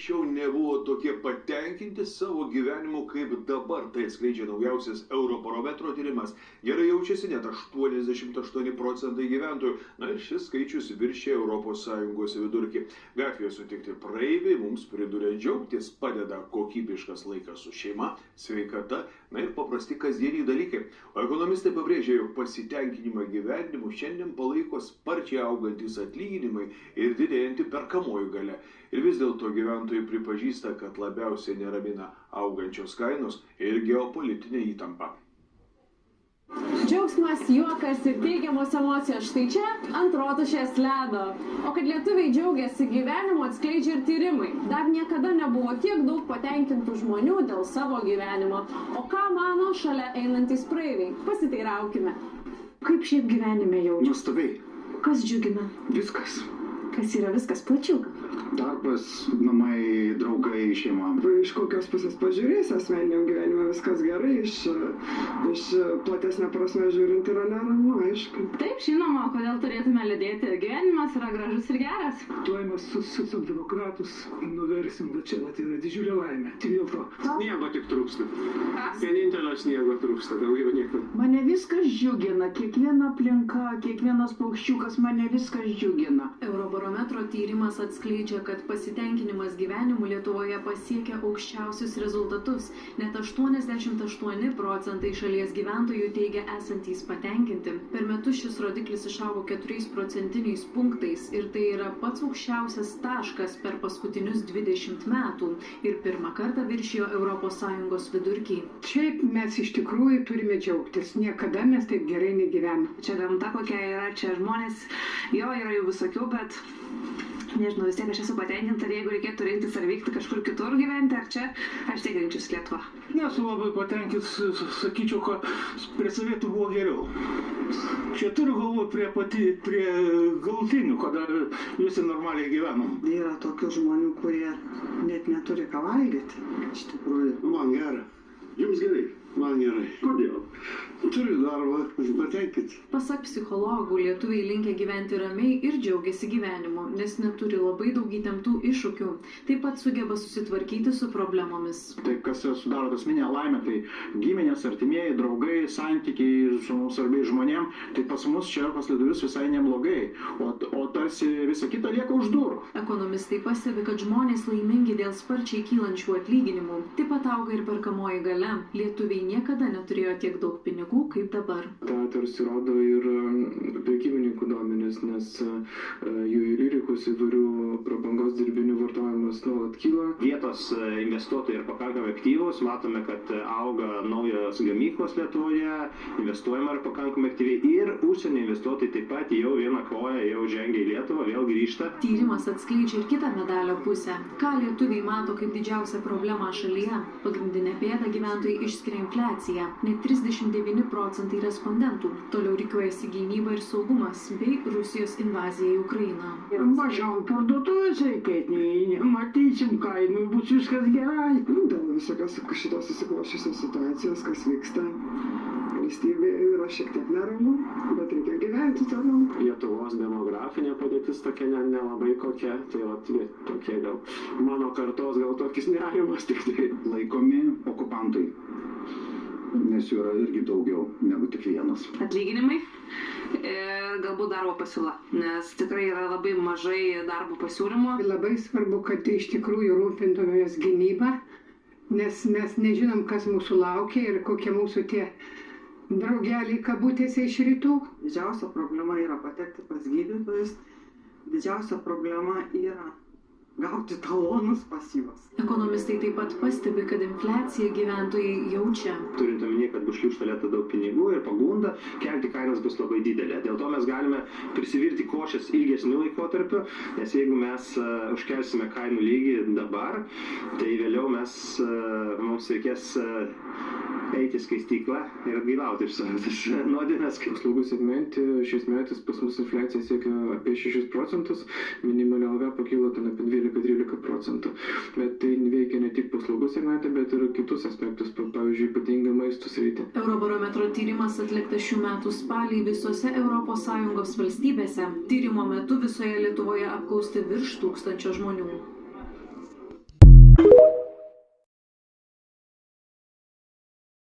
anksčiau nebuvo tokie patenkinti savo gyvenimu kaip dabar. Tai atskleidžia naujausias Eurobarometro tyrimas. Gerai jaučiasi net 88% gyventojų. Na ir šis skaičius viršė ES vidurkį. Gatvėje sutikti praeiviai mums priduria džiaugtis, padeda kokybiškas laikas su šeima, sveikata, na ir paprasti kasdieniai dalykai. O ekonomistai pabrėžia, jog pasitenkinimą gyvenimu šiandien palaiko sparčiai augantis atlyginimai ir didėjanti perkamoji galia. Ir vis dėlto gyventojai pripažįsta, kad labiausiai neramina augančios kainos ir geopolitinė įtampa. Džiaugsmas, juokas ir teigiamos emocijos, štai čia ant rotušės ledo. O kad lietuviai džiaugiasi gyvenimu, atskleidžia ir tyrimai. Dar niekada nebuvo tiek daug patenkintų žmonių dėl savo gyvenimo. O ką mano šalia einantys praeiviai? Pasiteiraukime. Kaip šiaip gyvenime jaučiasi? Nuostabiai. Kas džiugina? Viskas. Kas yra viskas plačiau? Darbas, namai, draugai, šeima. Iš kokios pusės pažiūrėsi, asmeniniam gyvenime viskas gerai, iš platesnė prasme žiūrint yra neramu, aišku. Taip, žinoma, kodėl turėtume liūdėti. Gyvenimas yra gražus ir geras. Tuoj mes socialdemokratus nuversim, bet čia yra didžiulė laimė. Tik dėl to. Sniego tik trūksta. Vienintelio sniego trūksta, daugiau nieko. Mane viskas džiugina, kiekviena aplinka, kiekvienas paukščiukas, mane viskas džiugina. Eurobarometro tyrimas atskleidžia, kad pasitenkinimas gyvenimu Lietuvoje pasiekia aukščiausius rezultatus. Net 88% šalies gyventojų teigia esantys patenkinti. Per metus šis rodiklis išaugo 4 procentiniais punktais ir tai yra pats aukščiausias taškas per paskutinius 20 metų ir pirmą kartą viršijo ES vidurkį. Šiaip mes iš tikrųjų turime džiaugtis. Niekada mes taip gerai negyvename. Čia gamta kokia yra, čia žmonės, jo yra jų visokių, bet nežinau, vis tiek aš esu patenkinta, ir jeigu reikėtų rinktis ar vykti kažkur kitur gyventi, ar čia, aš tiek rinkčiausi Lietuvą. Nesu labai patenkintas, sakyčiau, kad prie sovietų buvo geriau. Čia turiu galvoti prie galutinių, kada visi normaliai gyvenom. Yra tokių žmonių, kurie net neturi ką valgyti. Iš tikrųjų. Man gerai. Jums gerai. Man gerai. Kodėl? Turiu darbą, patenkinti. Pasak psichologų, lietuviai linkę gyventi ramiai ir džiaugiasi gyvenimu, nes neturi labai daug įtemptų iššūkių. Taip pat sugeba susitvarkyti su problemomis. Tai kas sudaro esminę laimę, tai giminės, artimieji, draugai, santykiai su mums svarbiais žmonėm, tai pas mus čia pas lietuvius visai neblogai, o tarsi visa kita lieka už durų. Ekonomistai pastebi, kad žmonės laimingi dėl sparčiai kylančių atlyginimų. Taip pat auga ir perkamoji galia. Lietuviai niekada neturėjo tiek daug pinigų kaip dabar. Ta tarsi rodo ir prekybininkų duomenys, nes jų lyrikos įvairių prabangos dirbinių vartojimas nuolat kyla. Vietos investuotojai yra pakankamai aktyvūs, matome, kad auga naujos gamyklos Lietuvoje, investuojama yra pakankamai aktyviai ir užsienio investuotojai taip pat jau vieną koją jau žengia į Lietuvą, vėl grįžta. Tyrimas atskleidžia ir kitą medalio pusę. Ką lietuviai mato kaip didžiausią problemą šalyje? Pagrindinė bėda gyventojai išskiria infliaciją. Net 39% respondentų. Toliau rikiuojasi gynyba ir saugumas bei Rusijos invazija į Ukrainą. Mažiau parduotuvėse įkaitinėjai, matysim kainų, bus viskas gerai. Dėl visokios šitos susikloščiusios situacijos, kas vyksta valstybėje, yra šiek tiek neramu, bet reikia gyventi toliau. Lietuvos demografinė padėtis tokia nelabai kokia, tai tokie gal mano kartos gal tokis nerimas tik tai. Laikomi okupantai, nes jų yra irgi daugiau negu tik vienas. Atlyginimai ir galbūt darbo pasiūla, nes tikrai yra labai mažai darbo pasiūlymų. Labai svarbu, kad iš tikrųjų rūpintumės gynybą, nes mes nežinom, kas mūsų laukia ir kokie mūsų tie draugeliai kabutėse iš rytų. Didžiausia problema yra patekti pas gydytojus. Didžiausia problema yra gauti talonus pas juos. Ekonomistai taip pat pastebi, kad infliaciją gyventojai jaučia. Turint omenyje, kad bus šliūkštelėta daug pinigų ir pagunda, kelti kainas bus labai didelė. Dėl to mes galime prisivirti košės ilgesniu laikotarpiu, nes jeigu mes užkelsime kainų lygį dabar, tai vėliau mums reikės eiti į skaistyklą ir atgailauti iš savo nuodėmės. Paslaugų segmente šiais metais pas mus infliacija siekia apie 6%, minimali alga pakilo ten apie 12-13%. Bet tai veikia ne tik paslaugų segmente, bet ir kitus aspektus, pavyzdžiui, ypatingai maisto sritį. Eurobarometro tyrimas atliktas šių metų spalį visose ES valstybėse. Tyrimo metu visoje Lietuvoje apklausti virš 1000 žmonių.